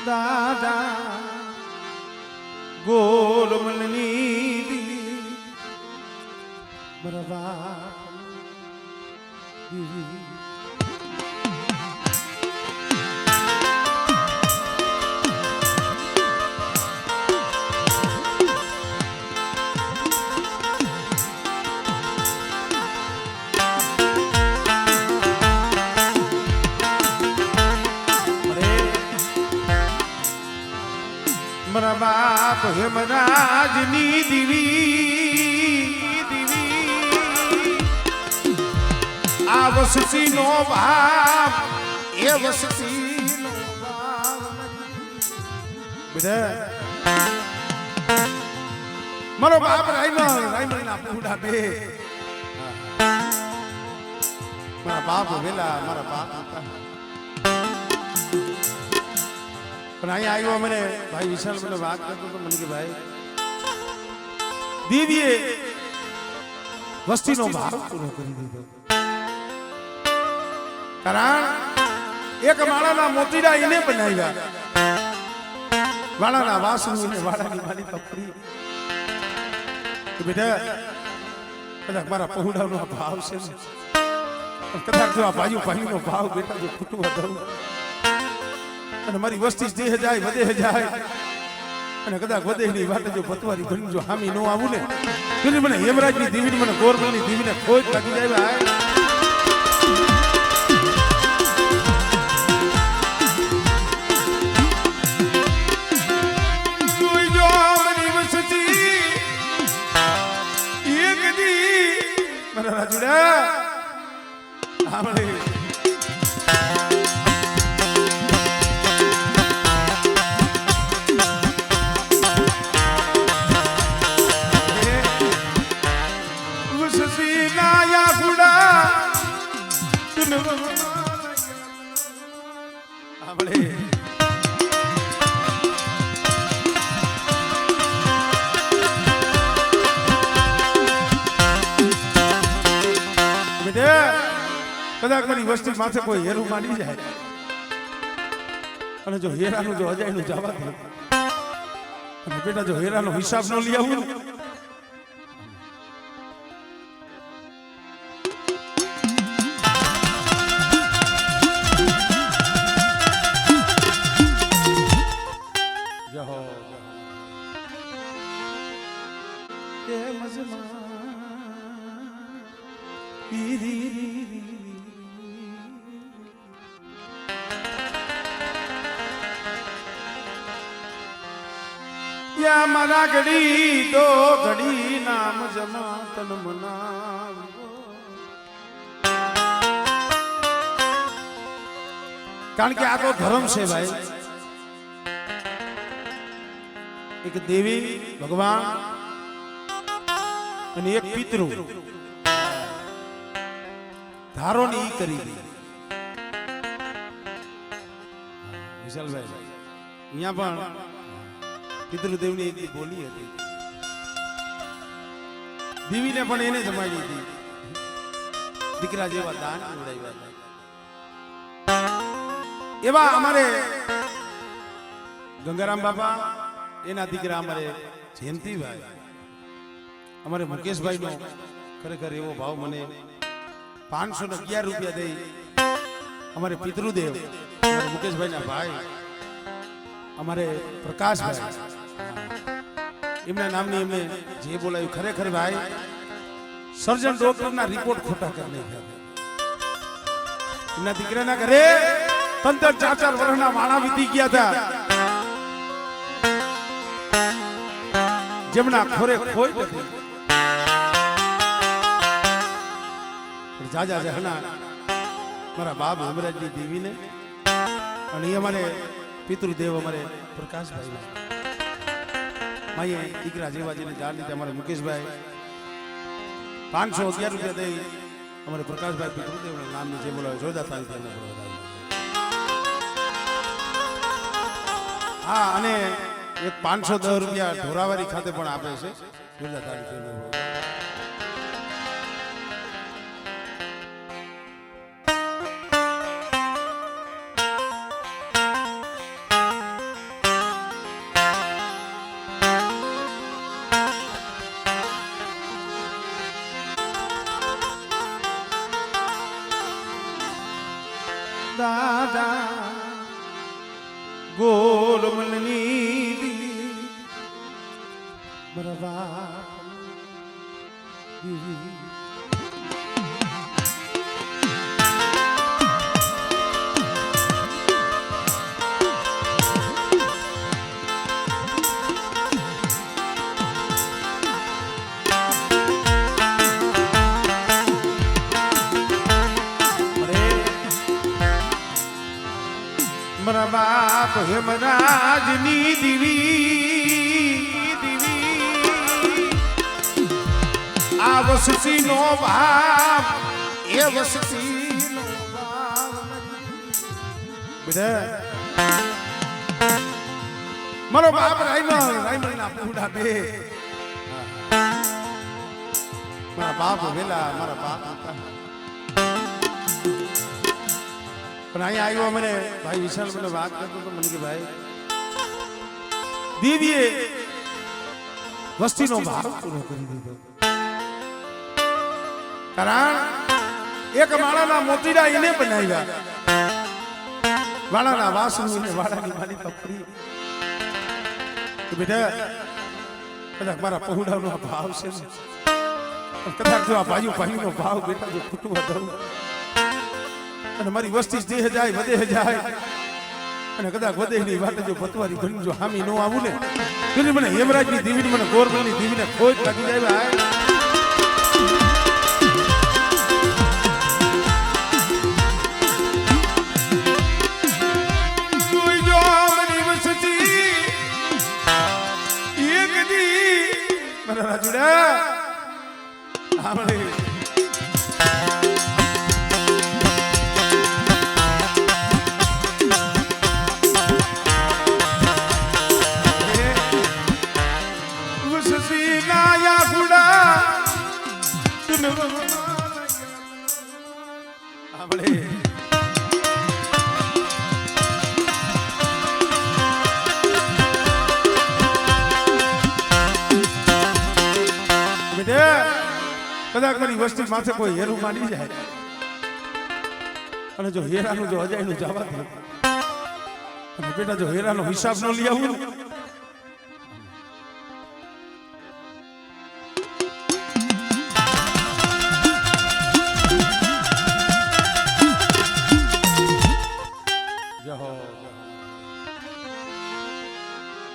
દાદા ગોરમલની બરવા મારા બાપ હેમરાજની દીવી આ વસતી નો બાપ એ વસતી નો બાપ બેટા મારો બાપ રાયમલ ના પૂડા બે મારા બાપ વેલા મારા બાપ પણ અહીંયા આવ્યો મને ભાઈ વિશાલ મને વાત કરતો તો મને કે ભાઈ દીદીએ વસ્તીનો ભાવ પૂરો કરી દીધો કારણ એક માળાના મોતીડા એને બનાવ્યા વાળાના વાસણ વાળાની મારી પકડી બેટા કદાચ મારા પહોળાનો ભાવ છે કદાચ જો આ ભાઈનો ભાવ બેટા જો ફૂટવા દઉં અને મારી વસ્તી દેહ જાય વધે જાય અને કદાચ વધે ની વાત જો પતવારી ઘણી જો હામી નો આવું ને તો મને હેમરાજની દીવીને મને ગોરમલની દીવીને ખોજ લાગી જાય ભાઈ મારા રાજુડા આપણે કદાચ મારી વસ્તી માથે કોઈ હેરું માંડી જાય અને જો હેરાનું જો અજાયનું જવા દે અને બેટા જો હેરાનો હિસાબ ન લઈ આવું યા મારા ઘડી તો ઘડી નામ જમા તન મનાવ કારણ કે આ તો ધર્મ છે ભાઈ એક દેવી ભગવાન અને એક પિતૃ ધારો ની કરી વિશાલભાઈ અહીંયા પણ પિતૃદેવની એક બોલી હતી દેવીને પણ એને જમાડી હતી દીકરા જેવા દાન ઉડાવ્યા એવા અમારે ગંગારામ બાપા એના દીકરા અમારે જયંતિભાઈ અમારે મુકેશભાઈ નો ખરેખર એવો ભાવ મને 511 રૂપિયા દઈ અમારે પિતૃદેવ અમારે મુકેશભાઈ ના ભાઈ અમારે પ્રકાશભાઈ એમના નામની એમને જે બોલાયું ખરેખર ભાઈ સર્જન ડોક્ટરના રિપોર્ટ ખોટા કરી નાખ્યા એમના દીકરાના ઘરે 3-4 વર્ષના વાણા વીતી ગયા હતા જેમના ખોરે ખોઈ હતી જાજા જહના મારા બાપ હેમરાજની દેવીને અને એ અમારે પિતૃદેવ અમારે પ્રકાશભાઈ માઈએ દીકરા જેવા જેને જાણ લીધે અમારે મુકેશભાઈ 511 રૂપિયા દઈ અમારે પ્રકાશભાઈ પિતૃદેવના નામની જે બોલાવે જોરદાર તાળી હા અને એક 510 રૂપિયા ઢોરાવારી ખાતે પણ આપે છે જોરદાર તાળી દાદા ગોરમલની બરબા મારા બાપ હેમરાજની દીવી આ વસતી નો બાપ એ વસતી નો બાપ બેટા મારો બાપ રાયમલ ના પૂડા બે મારા બાપ વેલા મારા બાપ હતા પણ અહીંયા આવ્યો મને ભાઈ વિશાલ મને વાત કરતો તો મને કે ભાઈ દીવીએ વસ્તીનો ભાવ પૂરો કરી દીધો કારણ એક માળાના મોતીડા એને બનાવ્યા વાળાના વાસણું વાળાની મારી પકડી બેટા કદાચ મારા પહોળાનો ભાવ છે કદાચ જો આ ભાઈનો ભાવ બેટા જો ખૂટવા દઉં અને મારી વસ્તી દેહ જાય વધે જાય અને કદાચ વધે ની વાત જો પતવારી ઘણી જો હામી નો આવું ને તો મને હેમરાજની દીવીને મને ગોરમલની દીવીને ખોજ લાગી જાય રાજુડા આપણે કદાચ મારી વસ્તી માથે કોઈ હેરું માંડી જાય અને જો હેરાનું જો અજાયનું જવા દે અને બેટા જો હેરાનો હિસાબ ન લઈ આવું જહો